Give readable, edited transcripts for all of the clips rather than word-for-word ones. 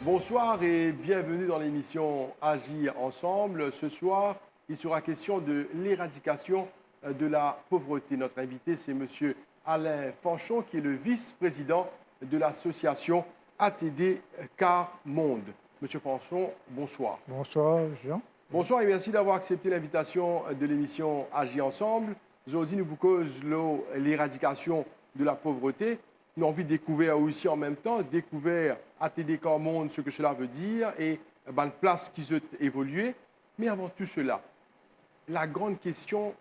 Bonsoir et bienvenue dans l'émission Agir ensemble. Ce soir, il sera question de l'éradication de la pauvreté. Notre invité, c'est Monsieur Alain Fanchon, qui est le vice-président de l'association ATD Car Monde. Monsieur Fanchon, bonsoir. Bonsoir, Jean. Bonsoir et merci d'avoir accepté l'invitation de l'émission Agir ensemble. Aujourd'hui, nous vous causons l'éradication de la pauvreté. Nous avons envie de découvrir aussi en même temps, découvrir ATD Car Monde, ce que cela veut dire et la place qui s'est évoluée. Mais avant tout cela, la grande question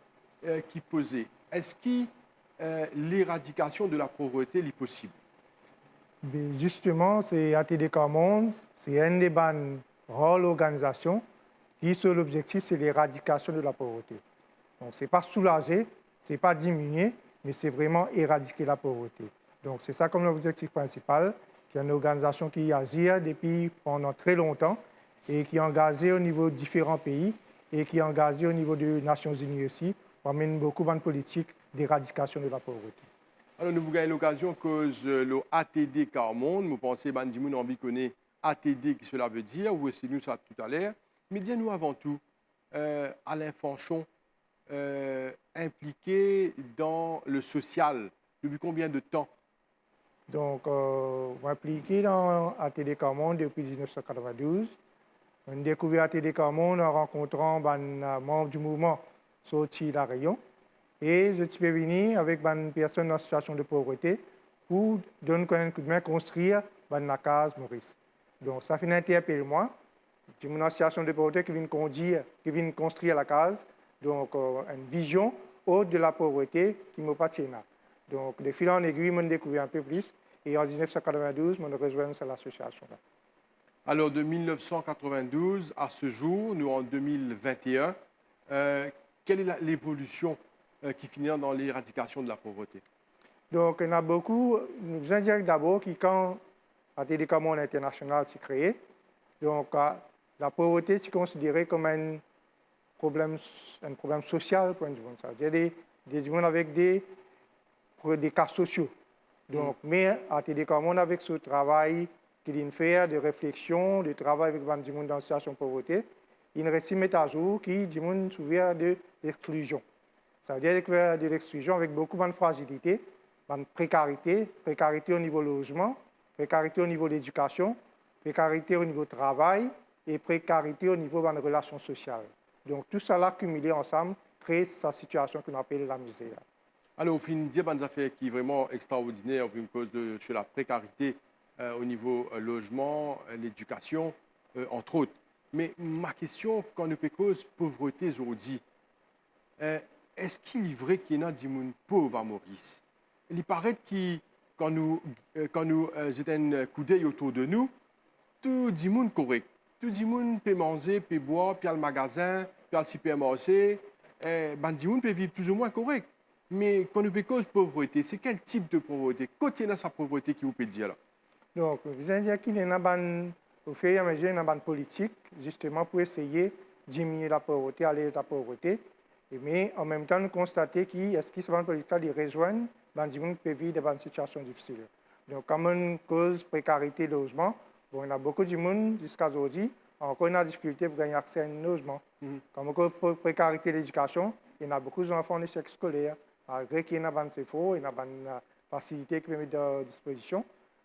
qui posait, est-ce que l'éradication de la pauvreté est possible? Mais justement, c'est ATD Car Monde, c'est une des bonnes rôles organisations qui, sur l'objectif, c'est l'éradication de la pauvreté. Donc, ce n'est pas soulager, ce n'est pas diminuer, mais c'est vraiment éradiquer la pauvreté. Donc, c'est ça comme l'objectif principal, qui est une organisation qui agit depuis pendant très longtemps et qui est engagée au niveau de différents pays et qui est engagée au niveau des Nations Unies aussi, pour mener beaucoup de politiques d'éradication de la pauvreté. Alors, nous vous gagnons l'occasion que le ATD Car Monde, vous pensez, Bandimoun, envie de connaître ATD, qui cela veut dire, ou c'est nous ça tout à l'heure. Mais dis-nous avant tout, Alain Fanchon, impliqué dans le social, depuis combien de temps? Donc, impliqué dans ATD Car Monde depuis 1992. On a découvert ATD Car Monde en rencontrant les membres du mouvement sorti la Rayon. Et je suis venu avec une personne en situation de pauvreté pour donner un coup de main construire la case Maurice. Donc, ça fait interpeller moi. J'ai une association de pauvreté qui vient construire la case. Donc, une vision haute de la pauvreté qui me passionne. Donc, de fil en aiguille, j'ai découvert un peu plus. Et en 1992, je rejoins cette association-là. Alors, de 1992 à ce jour, nous en 2021, quelle est l'évolution qui finit dans l'éradication de la pauvreté? Donc, il y en a beaucoup. Nous indiquons d'abord que quand ATD Car Monde International s'est créé, donc, la pauvreté est considérée comme un problème social pour les gens. C'est-à-dire des gens avec des cas sociaux. Donc, mais ATD Car Monde, avec ce travail qu'il fait de réflexion, de travail avec les gens dans la situation de pauvreté, il réussit à mettre à jour qui dit gens souffrent de l'exclusion. C'est-à-dire de l'exclusion avec beaucoup de fragilité, de précarité au niveau logement, précarité au niveau de l'éducation, précarité au niveau du travail et précarité au niveau des relations sociales. Donc, tout ça là, cumulé ensemble, crée cette situation qu'on appelle la misère. Alors, au final, il y a des affaires qui sont vraiment extraordinaires à cause de la précarité au niveau logement, l'éducation, entre autres. Mais ma question, quand nous parlons de pauvreté aujourd'hui, est-ce qu'il est vrai qu'il y a des gens pauvres à Maurice? Il paraît que quand nous jetons un coup d'œil autour de nous, tout le monde est correct. Tout le monde peut manger, peut boire, peut aller au magasin, peut aller au supermarché. Les gens peuvent vivre plus ou moins correct. Mais quand nous parlons de pauvreté, c'est quel type de pauvreté? Côté de sa pauvreté qui vous peut dire là? Donc, vous allez dire qu'il y a au fur et à mesure une politique justement pour essayer de diminuer la pauvreté, alléger la pauvreté. Mais en même temps, nous constatons est-ce que cette politique de rejoindre les gens qui peuvent vivre dans une situation difficile. Donc, comme une cause de précarité de logement, bon, il y a beaucoup de monde jusqu'à aujourd'hui encore une difficulté pour gagner accès à un logement. Comme une cause de précarité de l'éducation, il y a beaucoup d'enfants en échec scolaire. Malgré qu'il y a une CFO, il y a une facilité qui peut mettre à disposition.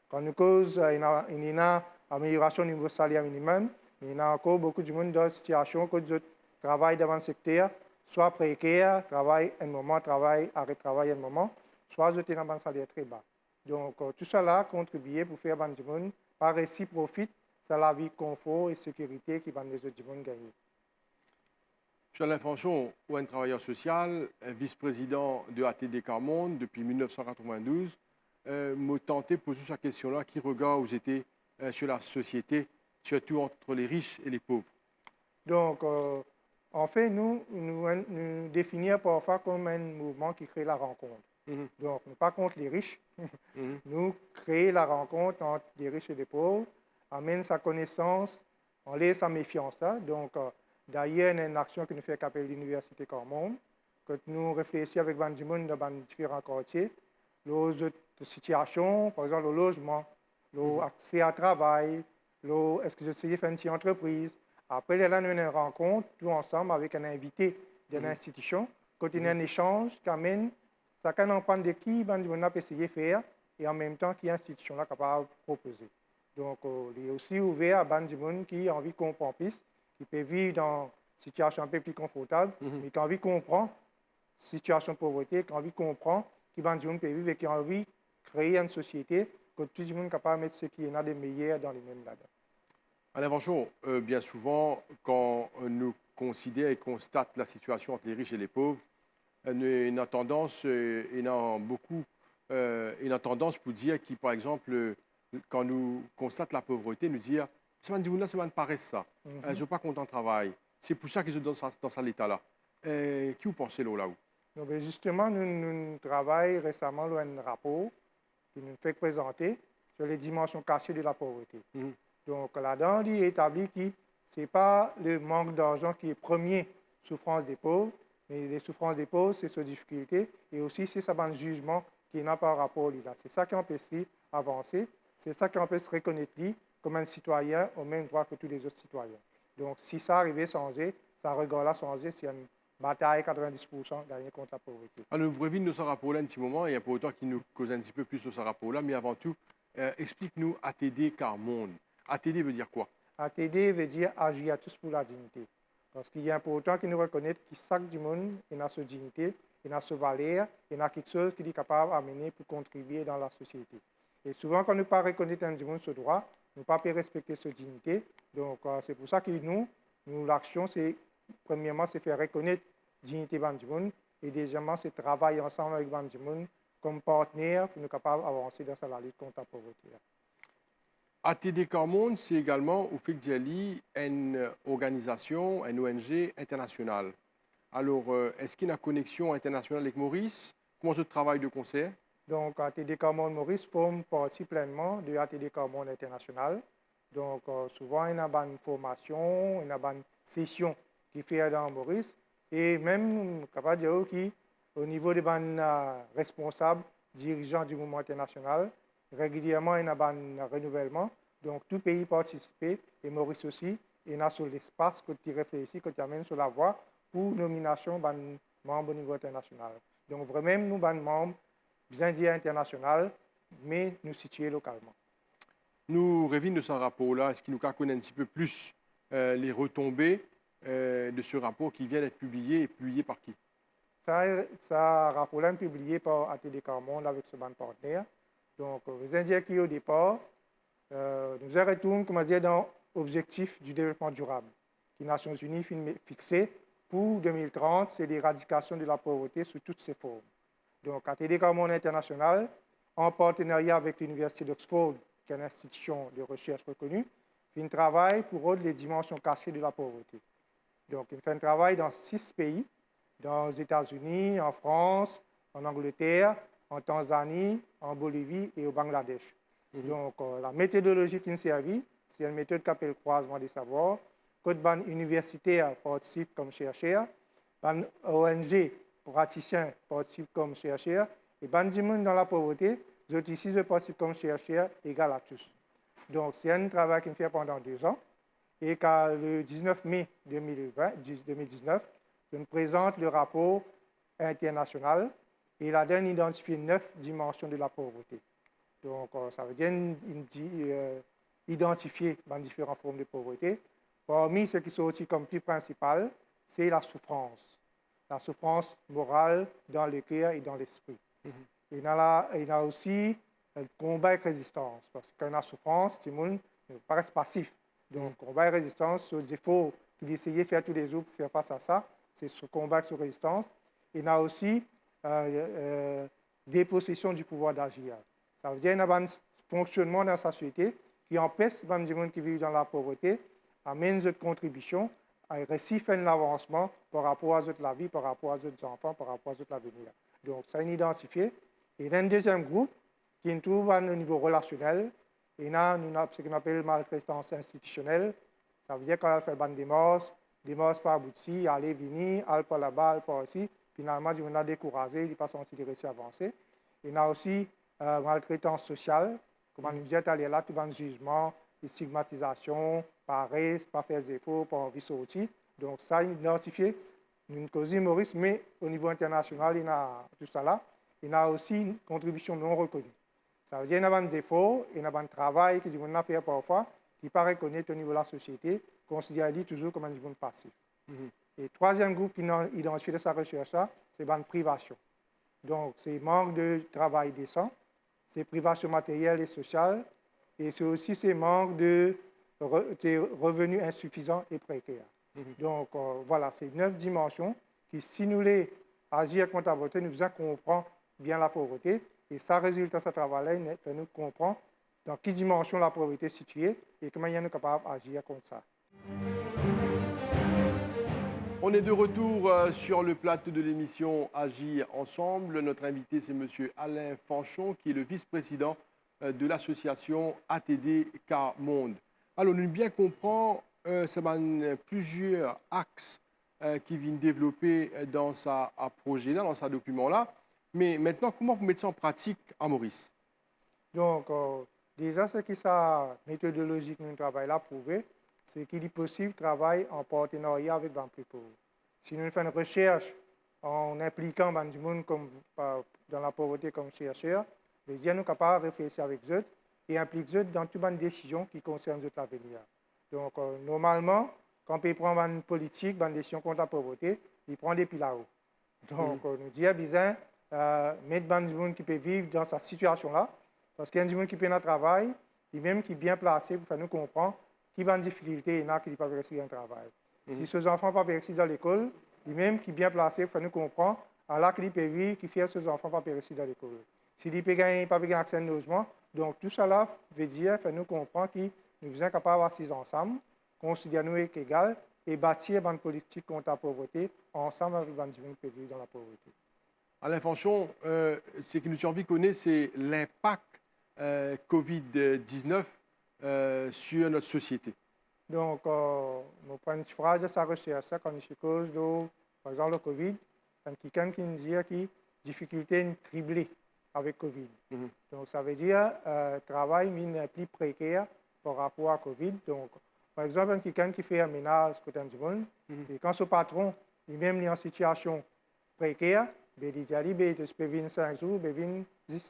Quand nous cause, il y a une amélioration au niveau du salaire minimum, mais il y a encore beaucoup de monde dans une situation que de travail dans le secteur, soit précaire, travail un moment, arrêt de travail un moment, soit je dans un salaire très bas. Donc, tout cela contribue pour faire que les gens, par récit, profitent de la vie, confort et sécurité qui va les autres gagner. Je suis Alain Fanchon, un travailleur social, vice-président de ATD Car Monde depuis 1992. Me tenté de poser cette question-là, qui regarde où j'étais sur la société, surtout entre les riches et les pauvres. Donc, en fait, nous définissons parfois comme un mouvement qui crée la rencontre. Donc, nous ne sommes pas contre les riches. Nous créons la rencontre entre les riches et les pauvres, amène sa connaissance, on laisse sa méfiance. Donc, d'ailleurs, il y a une action que nous faisons qu'appelle l'Université Car Monde, que nous réfléchissons avec des gens dans différents quartiers, les situations, par exemple le logement, l'accès à travail, est-ce que vous essayez de faire une petite entreprise? Après, là, nous avons une rencontre, tout ensemble, avec un invité de l'institution, continuer un échange qui amène chacun en prendre de qui on a essayé de faire et en même temps qui est l'institution là capable de proposer. Donc, il est aussi ouvert à des gens qui ont envie de comprendre plus, qui peuvent vivre dans une situation un peu plus confortable, mais qui ont envie de comprendre la situation de pauvreté, qui ont envie de comprendre qui des gens peuvent vivre et qui ont envie de créer une société que tout le monde est capable de mettre ce qui est de meilleur dans les mêmes là-dedans. Alain Vanchon, bien souvent, quand nous considérons et constatons la situation entre les riches et les pauvres, il y a tendance, il y a beaucoup, il y a tendance pour dire que, par exemple, quand nous constatons la pauvreté, nous dire c'est pas du c'est pas paresse ça, je n'ai pas content de travail, c'est pour ça qu'ils sont dans cet état-là. Qui vous pensez là où? Donc, justement, nous travaillons récemment sur un rapport qui nous fait présenter sur les dimensions cachées de la pauvreté. Donc là-dedans, il est établi que ce n'est pas le manque d'argent qui est première souffrance des pauvres, mais les souffrances des pauvres, c'est sa difficulté et aussi c'est ça jugement qui n'a pas rapport là. C'est ça qui empêche d'avancer, c'est ça qui empêche de se reconnaître comme un citoyen au même droit que tous les autres citoyens. Donc si ça arrivait à changer, ça regarde à changer, c'est une bataille 90% gagner contre la pauvreté. Alors, vous revenez de ce rapport-là un petit moment, et pour autant qu'il nous cause un petit peu plus de ce rapport-là, mais avant tout, explique-nous ATD Carmonde. ATD veut dire quoi? ATD veut dire agir à tous pour la dignité. Parce qu'il est important qu'ils nous reconnaissent que chaque monde a sa dignité, il a sa valeur, il a quelque chose qu'il est capable d'amener pour contribuer dans la société. Et souvent, quand nous ne pas reconnaître un monde ce droit, nous ne pas respecter sa dignité. Donc, c'est pour ça que nous l'action, c'est, premièrement, c'est faire reconnaître la dignité du monde et deuxièmement, c'est travailler ensemble avec le monde comme partenaire pour nous capables d'avancer dans la lutte contre la pauvreté. ATD Carmonde, c'est également au fait que une organisation, une ONG internationale. Alors, est-ce qu'il y a une connexion internationale avec Maurice? Comment se travaille de concert? Donc, ATD Carmonde Maurice forme partie pleinement de ATD Carmonde International. Donc, souvent, il y a une formation, il y a une session qui fait dans Maurice. Et même, capable de dire qu'au niveau des responsables, dirigeants du mouvement international, régulièrement, il y a un renouvellement. Donc, tout pays participe, et Maurice aussi, il y a sur l'espace que tu réfléchis, que tu amènes sur la voie pour nomination de membres au niveau international. Donc, vraiment, nous sommes membres bien dit international, mais nous situés localement. Nous revenons de ce rapport-là. Est-ce qu'il nous connaît un petit peu plus les retombées de ce rapport qui vient d'être publié et publié par qui? Ça rapport-là est publié par ATD Carmonde avec ce ban partenaire. Donc, vous indiquez qu'au départ, nous retournons, comment dire, dans l'objectif du développement durable, que les Nations Unies fixé pour 2030, c'est l'éradication de la pauvreté sous toutes ses formes. Donc, ATD Carmonde International, en partenariat avec l'Université d'Oxford, qui est une institution de recherche reconnue, fait un travail pour rendre les dimensions cachées de la pauvreté. Donc, il fait un travail dans 6 pays, dans les États-Unis, en France, en Angleterre, en Tanzanie, en Bolivie et au Bangladesh. Donc, la méthodologie qui nous servit, c'est une méthode qui appelle croisement des savoirs. Quand ban universitaires participent comme chercheurs, ban ONG praticiens participent comme chercheurs, et ban du monde dans la pauvreté, les autres ici participent comme chercheurs égal à tous. Donc, c'est un travail qui me fait pendant 2 ans. Et le 19 mai 2019, je me présente le rapport international et là-dedans, il identifie 9 dimensions de la pauvreté. Donc, ça veut dire identifier dans différentes formes de pauvreté. Parmi ce qui sont aussi comme plus principal, c'est la souffrance morale dans le cœur et dans l'esprit. Il y a aussi le combat et résistance, parce que quand il y a souffrance, tout le monde paraît passif. Donc, combat et résistance, sur les efforts qu'il essayait de faire tous les jours pour faire face à ça, c'est ce combat et résistance. Il y a aussi dépossession du pouvoir d'agir. Ça veut dire qu'il y a un fonctionnement dans sa société qui empêche les gens qui vivent dans la pauvreté à mener une contribution, à réussir à faire un avancement par rapport à la vie, par rapport à leurs enfants, par rapport à l'avenir. Donc, ça est identifié. Et il y a un deuxième groupe qui se trouve au niveau relationnel. Et là, nous avons ce qu'on appelle maltraitance institutionnelle. Ça veut dire qu'on fait des démarches pas abouties, aller, venir, aller par là-bas, aller par ici. Finalement, on a découragé, il n'est pas senti de réussir à avancer. Il y a aussi maltraitance sociale. Comme on nous dit, aller là, tout le jugement, de stigmatisation, par race, par faire des efforts, par envie de sortir. Donc, ça, identifié une cause humoriste, mais au niveau international, il y a tout ça là. Il y a aussi une contribution non reconnue. Ça veut dire qu'il y a des efforts, il y a un travail que nous avons fait parfois, qui paraît reconnaître au niveau de la société, considéré toujours comme un niveau passif. Et le troisième groupe qui a identifié de sa recherche, c'est la privation. Donc, c'est manque de travail décent, c'est privation matérielle et sociale, et c'est aussi ces manques de revenus insuffisants et précaires. Donc, voilà, c'est 9 dimensions qui, si nous les agir contre la pauvreté, nous faisons comprendre bien la pauvreté. Et ça, résultat de ce travail-là, nous comprendre dans quelle dimension la pauvreté est située et comment nous sommes capables d'agir contre ça. On est de retour sur le plateau de l'émission Agir ensemble. Notre invité, c'est M. Alain Fanchon, qui est le vice-président de l'association ATD Car Monde. Alors, nous bien comprendre, c'est plusieurs axes qui viennent développer dans sa projet-là, dans sa document-là. Mais maintenant, comment vous mettez ça en pratique à Maurice? Donc, déjà, ce que sa méthodologie que nous travaillons là prouvé, c'est qu'il est possible de travailler en partenariat avec les plus pauvres. Si nous faisons une recherche en impliquant du monde comme, dans la pauvreté comme chercheurs, nous sommes capables de réfléchir avec eux et impliquer eux dans toutes les décisions qui concernent l'avenir. Donc, normalement, quand on prend une politique, une décision contre la pauvreté, il prend des pieds là-haut. Donc, nous disons bien, mettre des gens qui peuvent vivre dans cette situation-là, parce qu'il y a des gens qui peuvent un travail, et même qui sont bien placés pour faire nous comprendre qui ont des difficultés et qui ne peuvent pas réussir un travail. Si ces enfants ne peuvent pas réussir dans l'école, et même qui sont bien placés pour faire nous comprendre alors qu'ils peuvent vivre, qui fait ces enfants ne peuvent pas réussir dans l'école. Si ils ne peuvent pas avoir accès à un logement, donc tout ça veut dire faire nous comprendre que nous sommes capables d'assis ensemble, considérer nous égaux et bâtir une politique contre la pauvreté ensemble avec les gens qui peuvent vivre dans la pauvreté. Alain Fanchon, ce que nous avons envie de connaître, c'est l'impact COVID-19 sur notre société. Donc, nous prenons une phrase de sa recherche, comme je cause de, par exemple, le COVID, quelqu'un qui nous dit qu'il y a difficulté triplée avec COVID. Donc, ça veut dire travail plus précaire par rapport à COVID. Donc, par exemple, quelqu'un qui fait un ménage côté du monde, et quand ce patron, il même est en situation précaire, il dit qu'il peut venir 5 jours, il peut venir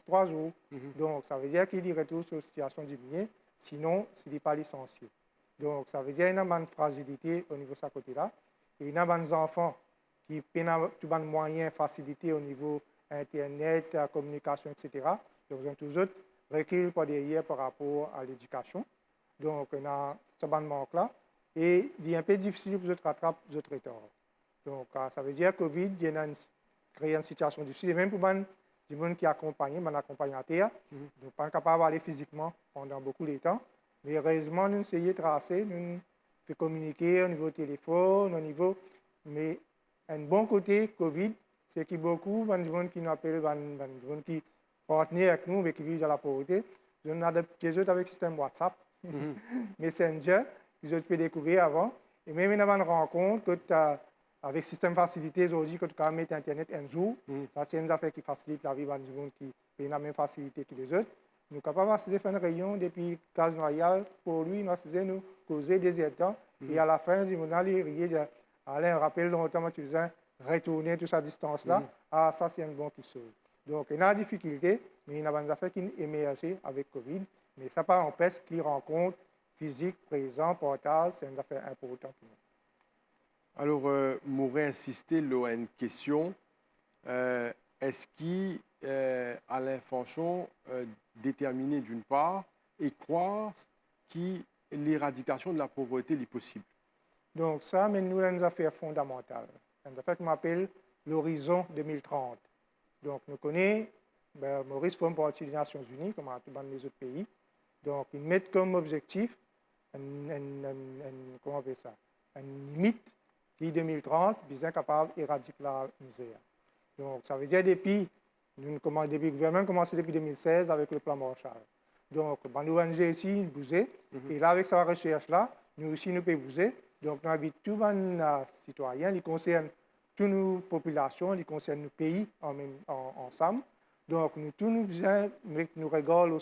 3 jours. Donc, ça veut dire qu'il retourne sur une situation diminuée, sinon, il n'est pas licencié. Donc, ça veut dire qu'il y a une fragilité au niveau de ce côté-là. Et il y a des enfants qui ont tous les moyens, facilités au niveau Internet, communication, etc. Donc, ils ont toujours recul par derrière par rapport à l'éducation. Donc, il y a ce manque-là. Et il est un peu difficile pour eux de rattraper les autres retards. Donc, ça veut dire que le COVID il a créé une situation difficile. Et même pour les gens qui accompagnent, les accompagnateurs, ils ne sont pas capables d'aller physiquement pendant beaucoup de temps. Mais heureusement, nous essayons de tracer, nous faisons communiquer au niveau téléphone, au niveau. Mais un bon côté COVID, c'est qu'il y a beaucoup de gens qui nous appellent, des gens qui partenaires avec nous, mais qui vivent dans la pauvreté. Nous avons des autres avec le système WhatsApp, Messenger, qu'ils ont pu découvrir avant. Et même il y a une rencontre que avec le système facilité aujourd'hui, que tu peux mettre Internet un jour. Ça, c'est une affaire qui facilite la vie des gens qui ont la même facilité que les autres. Nous sommes capables de faire une réunion depuis Case Noyale pour lui, nous causer des états. Et à la fin, nous allons rier. Alain, rappelle longtemps, tu faisais retourner toute cette distance-là. Ah, ça, c'est un bon qui sauve. Donc, il y a des difficultés, mais il y a des affaires qui émergent avec Covid. Mais ça pas empêche qu'ils rencontrent physique, présent, portage, c'est une affaire importante pour nous. Alors, je voudrais insister sur une question. Est-ce qu'Alain Fanchon déterminé d'une part et croire que l'éradication de la pauvreté est possible? Donc, ça, mais nous, une affaire fondamentale. Une affaire qu'on appelle l'horizon 2030. Donc, nous connaissons, Maurice forme partie des Nations Unies, comme dans tous les autres pays. Donc, ils mettent comme objectif comment on appelle ça, une limite qui, 2030, est capable d'éradiquer la misère. Donc, ça veut dire depuis le gouvernement a commencé depuis 2016 avec le plan Marshall. Donc, nous ONG ici, nous bougons. Et là, avec sa recherche-là, nous aussi, nous pouvons bouger. Donc, nous invitons tous les citoyens, ils concernent toutes nos populations, ils concernent nos pays ensemble. Donc, nous tous nous regardons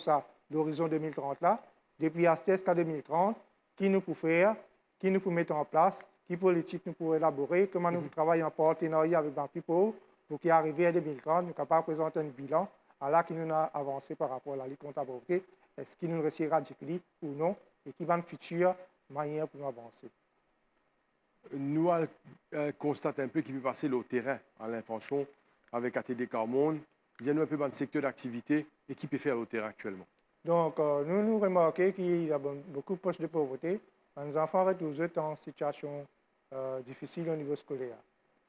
l'horizon 2030 là depuis ASTES jusqu'à 2030, qui nous peut faire, qui nous peut mettre en place, qui politique nous peut élaborer, comment nous travaillons en partenariat avec les plus pauvres pour qu'arrivé à 2030, nous sommes capables de présenter un bilan à là qui nous a avancé par rapport à la lutte contre la pauvreté, est-ce qu'il nous reste radical ou non, et qui va une future manière pour nous avancer. Nous constatons un peu qui peut passer le terrain à l'infantion avec ATD Carmonde. Dis-nous un peu dans le secteur d'activité et qui peut faire le terrain actuellement. Donc, nous remarquons qu'il y a beaucoup de postes de pauvreté. Les enfants sont en situation difficile au niveau scolaire.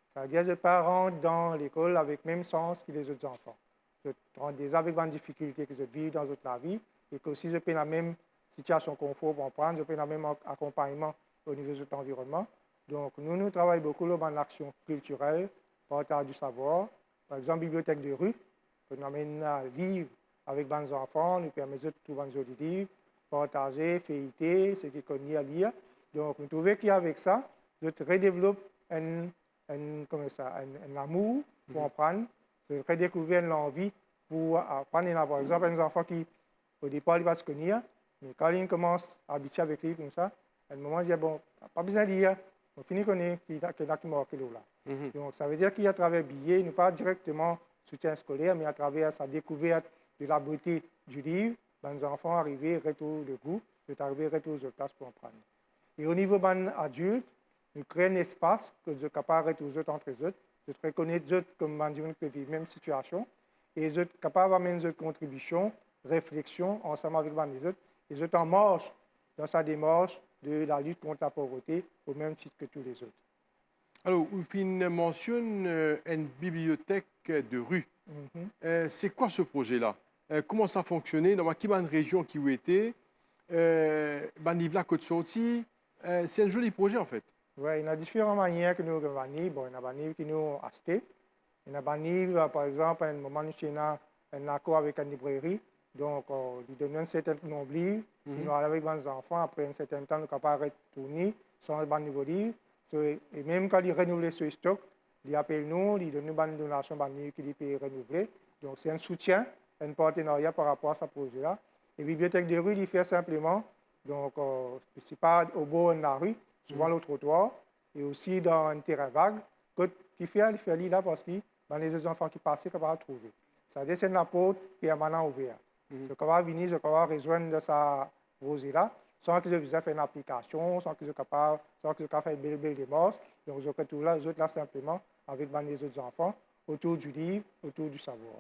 C'est-à-dire que les parents rentrent dans l'école avec le même sens que les autres enfants. Ils rentrent déjà avec des difficultés qu'ils vivent dans la vie et que si ils ont la même situation confort pour prendre, ils ont le même accompagnement au niveau de notre environnement. Donc, nous travaillons beaucoup dans l'action culturelle, partage du savoir. Par exemple, bibliothèque de rue, nous amène un livre avec les enfants, nous permettons de trouver des livres, partager, feuilleter, ce qu'ils connaissent à lire. Donc, nous trouvons qu'avec ça, je redéveloppe un amour pour apprendre, je redécouvre l'envie pour apprendre. Par exemple, un enfant qui, au départ, il va se connaître, mais quand il commence à habiter avec lui comme ça, à un moment, il dit, bon, pas besoin de lire, on finit de connaître qu'il y a qui marque là. Donc, ça veut dire qu'à travers billet, nous pas directement soutien scolaire, mais à travers sa découverte de la beauté du livre, les enfants arrivent, retour de goût, arrivent, retour de place pour apprendre. Et au niveau des adultes, nous créons un espace que nous sommes capables de retrouver entre eux, de reconnaître eux comme des gens qui peuvent vivre la même situation, et nous sommes capables d'amener une contribution, réflexion ensemble avec les autres, et nous sommes en marche dans sa démarche de la lutte contre la pauvreté au même titre que tous les autres. Alors, Oufine mentionne une bibliothèque de rue. C'est quoi ce projet-là? Comment ça fonctionnait? Dans quelle région qui vous était? Banivla Côte Sortie. C'est un joli projet en fait. Oui, il y a différentes manières que nous avons. Bon, il y a des qui nous ont acheté. Il y a des, par exemple, à un moment, nous avons un accord avec une librairie. Donc, ils donnent un certain nombre de livres. Ils nous allons avec les enfants. Après un certain temps, nous sommes capables de retourner sans un niveau de livre. Et même quand ils renouvellent ce stock, ils appellent nous, ils donnent une donation de livres qu'ils peuvent renouveler. Donc, c'est un soutien, un partenariat par rapport à ce projet-là. Et la bibliothèque de rue, il fait simplement, donc, ce n'est pas au bord de la rue, souvent le trottoir, et aussi dans un terrain vague, qui fait là parce que les enfants qui passent, ils peuvent trouver. C'est-à-dire que c'est une porte permanente ouverte. Donc, on va venir, on va rejoindre sa rosée-là, sans qu'ils aient besoin de faire une application, sans qu'ils soient capables de faire une belle démarche. Donc, je retrouve là, les autres là simplement avec les autres enfants, autour du livre, autour du savoir.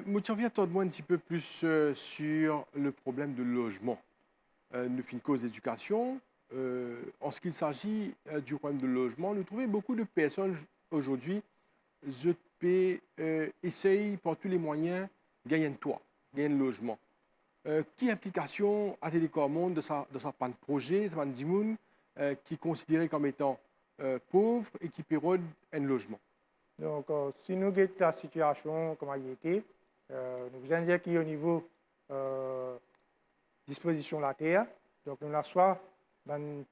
Moi, viens t'en un petit peu plus sur le problème de logement. Nous faisons une cause d'éducation. En ce qu'il s'agit du problème de logement, nous trouvons beaucoup de personnes aujourd'hui qui essayent par tous les moyens de gagner un toit, gagner un logement. Quelle implication a Télécom de sa projet, de Dimoun, qui est considéré comme étant pauvre et qui pérode un logement? Donc, si nous regardons la situation comme elle était, nous allons dire qu'au niveau disposition de la terre, donc nous avons soit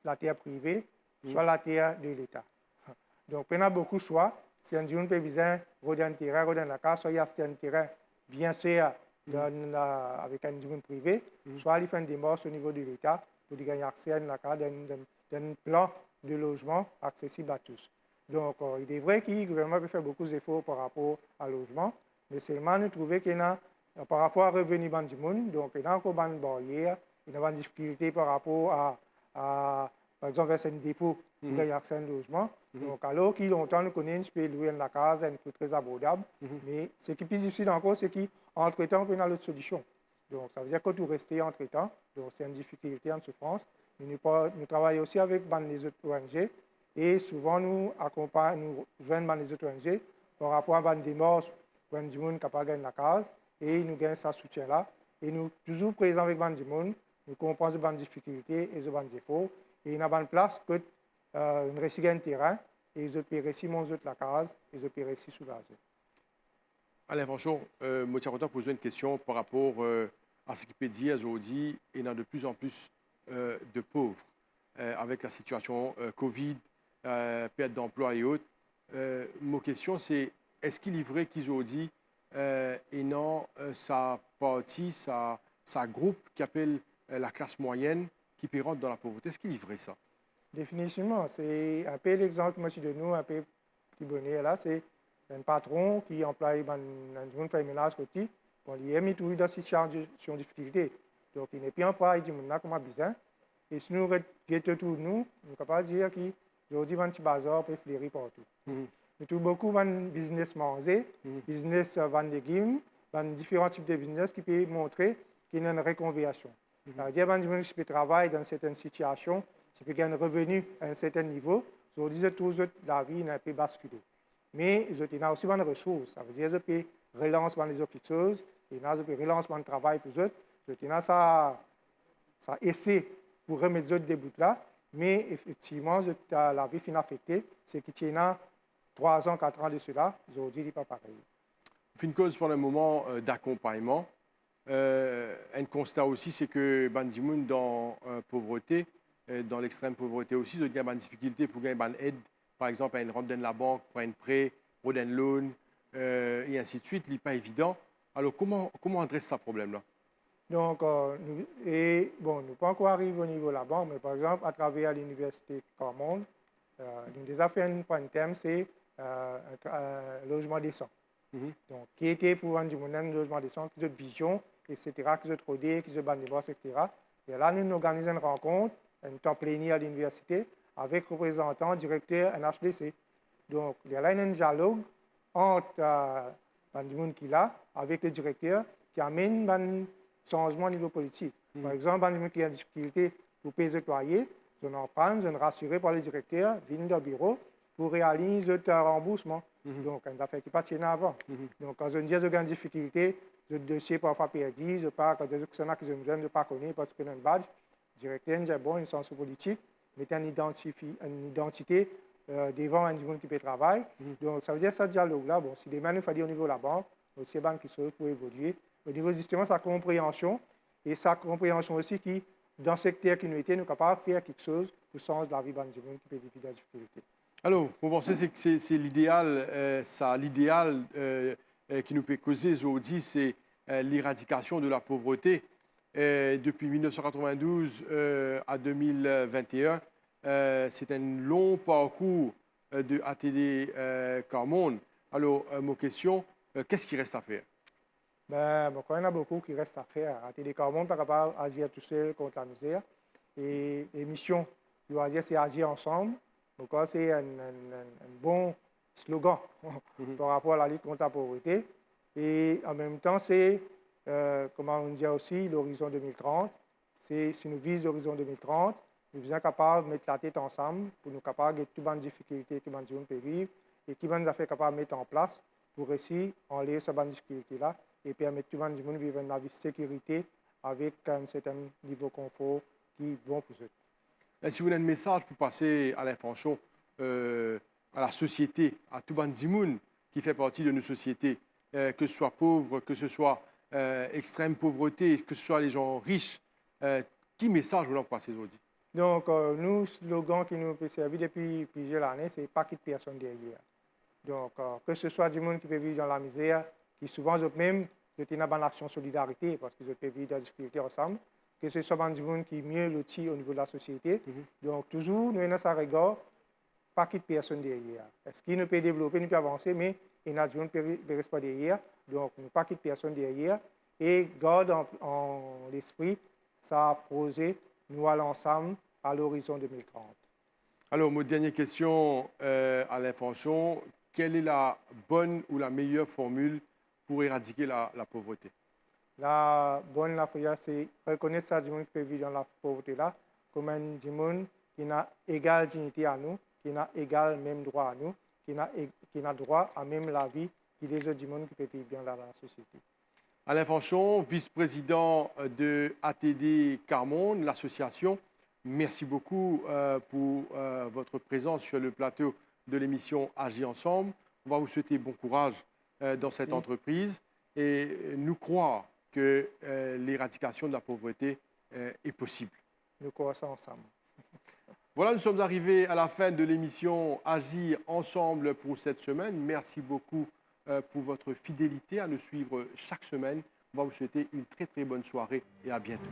la terre privée, soit la terre de l'État. Donc, on a beaucoup de choix. Si on dit qu'on peut besoin de un terrain, de la case, soit il y a un terrain bien sûr avec un domaine privé, soit il fait une démarche au niveau de l'État pour gagner accès à un plan de logement accessible à tous. Donc, il est vrai que le gouvernement peut faire beaucoup d'efforts par rapport au logement, mais seulement nous trouvons qu'il y a, par rapport au revenu du monde, donc il y a encore une barrière, il y a une difficulté par rapport à par exemple, vers un dépôt pour gagner accès à un logement. Donc, alors qu'il longtemps nous connaissons, je peux louer la case à un prix très abordable, mais ce qui est plus difficile encore, c'est qu'entre-temps, on peut avoir l'autre solution. Donc, ça veut dire que tout rester entre-temps, donc c'est une difficulté, une souffrance. Mais nous travaillons aussi avec les autres ONG. Et souvent, nous accompagnons, nous joignons les autres ONG par rapport à une démarche pour un monde capable de gagner la case. Et nous gagnons ce soutien-là. Et nous sommes toujours présents avec les gens, nous comprenons les difficultés et les efforts. Et nous avons une place que nous recevons un terrain et ils peuvent recevoir la case et ils peuvent rester sous la zone. Alain Franchon, moi, je vais poser une question par rapport à ce qui peut dire aujourd'hui. Il y a de plus en plus de pauvres avec la situation Covid, perte d'emploi et autres. Ma question, c'est est-ce qu'il est vrai qu'aujourd'hui, et non, ça partie, ça ça groupe qui appelle la classe moyenne qui rentre dans la pauvreté. Est-ce qu'il est vrai ça? Définitivement, c'est un peu l'exemple que moi je donne nous, un peu qui bonnet là, c'est un patron qui emploie un fait ménage côté, bon, il est mis tout dans cette situation de difficulté. Donc il n'est plus employé, il dit maintenant comment besoin. Et si nous regardons tout nous, nous sommes capables de dire qu'aujourd'hui, un petit bazar peut fleurir partout. Nous avons beaucoup de business manger, business vendre des légumes, différents types de business qui peuvent montrer qu'il y a une reconversion. C'est-à-dire que les gens qui travaillent dans certaines situations, qui peuvent gagner un revenu à un certain niveau, aujourd'hui, la vie n'a pas basculé. Mais ils ont aussi des ressources. Ça veut dire qu'ils peuvent relancer les autres choses, ils peuvent relancer le travail pour eux. Ils ont ça essaie pour remettre les autres des bouts là, mais effectivement, la vie finit affectée. C'est qu'il y a 3 ans, 4 ans de cela, aujourd'hui, il n'est pas pareil. On fait une cause pour un moment d'accompagnement. Un constat aussi, c'est que Bandimoun, dans la pauvreté, dans l'extrême pauvreté aussi, il y a des difficultés pour gagner une aide, par exemple, à une rente de la banque, pour un prêt, pour un loan, et ainsi de suite. Ce n'est pas évident. Alors, comment adresser ce problème-là? Donc, nous ne pas encore arriver au niveau de la banque, mais par exemple, à travers l'Université Carmon, nous avons déjà fait un point de thème, c'est un logement décent. Donc, qui était pour un logement décent, qui a une vision, etc., qui a rodé, qui a des boss, etc. Et là, nous organisons une rencontre, un temps plénier à l'université, avec représentants, directeurs, NHDC. Donc, il y a là un dialogue entre les qui est là, avec le directeur, qui amène un changement au niveau politique. Par exemple, les gens qui ont des difficultés pour payer les loyers, ils en prennent, ils sont rassurés par le directeur, viennent dans le bureau pour réaliser un remboursement. Donc, une affaire qui passe avant. Donc, quand on dit qu'ils ont des difficultés, le dossier parfois perdu, je parle quand ils ont qui ne pas connaître parce qu'ils ont une badge, le directeur dit bon, une sens politique, mettre une identité devant un monde qui peut travailler. Donc, ça veut dire que ce dialogue-là, bon, si demain nous faisons au niveau de la banque, aussi banque qui serait pour évoluer. Au niveau justement sa compréhension, et sa compréhension aussi qui, dans le secteur qui nous était, nous sommes capables de faire quelque chose pour changer la vie de gens qui peut vivre dans la difficulté. Alors, vous pensez que c'est l'idéal, qui nous peut causer aujourd'hui, c'est l'éradication de la pauvreté. Depuis 1992 à 2021, c'est un long parcours de ATD Carmon. Alors, ma question, qu'est-ce qui reste à faire? Bon, il y en a beaucoup qui restent à faire. ATD Carmon pas capable d'agir tout seul contre la misère. Et les missions, c'est agir ensemble. Donc, c'est un bon slogan par rapport à la lutte contre la pauvreté. Et en même temps, c'est, comment on dit aussi, l'horizon 2030. Si nous visons l'horizon 2030, nous sommes capables de mettre la tête ensemble pour nous capables de toutes les difficultés que nous peut vivre et qui nous fait capables de mettre en place pour réussir à enlever ces difficultés-là et permettre tout le monde de vivre une vie de sécurité avec un certain niveau de confort qui est bon pour eux. Si vous avez un message pour passer à l'information, à la société, à tout le monde qui fait partie de nos sociétés, que ce soit pauvre, que ce soit extrême pauvreté, que ce soit les gens riches, quel message vous voulez passer aujourd'hui? Donc, nous, le slogan qui nous peut servir depuis plusieurs années, c'est pas quitter personne derrière. Donc, que ce soit du monde qui peut vivre dans la misère, qui souvent eux-mêmes, c'est une bonne action solidarité parce qu'ils peuvent vivre dans la difficulté ensemble, que ce soit du monde qui est mieux loti au niveau de la société. Donc, toujours, nous avons ça regard, pas quitter personne derrière. Est-ce qu'il ne peut développer, il peut avancer, mais il n'a pas de rester derrière. Donc, nous ne pas quitter personne derrière et garde en l'esprit ça projet, nous allons ensemble à l'horizon 2030. Alors, ma dernière question à l'information, quelle est la bonne ou la meilleure formule pour éradiquer la pauvreté? La bonne la prière, c'est reconnaître ça du monde qui peut vivre dans la pauvreté là, comme un du monde qui a égale dignité à nous, qui a égal même droit à nous, qui a droit à même la vie que les autres du monde qui peut vivre bien dans la société. Alain Fanchon, vice-président de ATD Carmon, l'association, merci beaucoup pour votre présence sur le plateau de l'émission Agir ensemble. On va vous souhaiter bon courage dans cette entreprise et nous croire que l'éradication de la pauvreté est possible. Nous croyons ça ensemble. Voilà, nous sommes arrivés à la fin de l'émission Agir ensemble pour cette semaine. Merci beaucoup pour votre fidélité à nous suivre chaque semaine On va vous souhaiter une très très bonne soirée et à bientôt.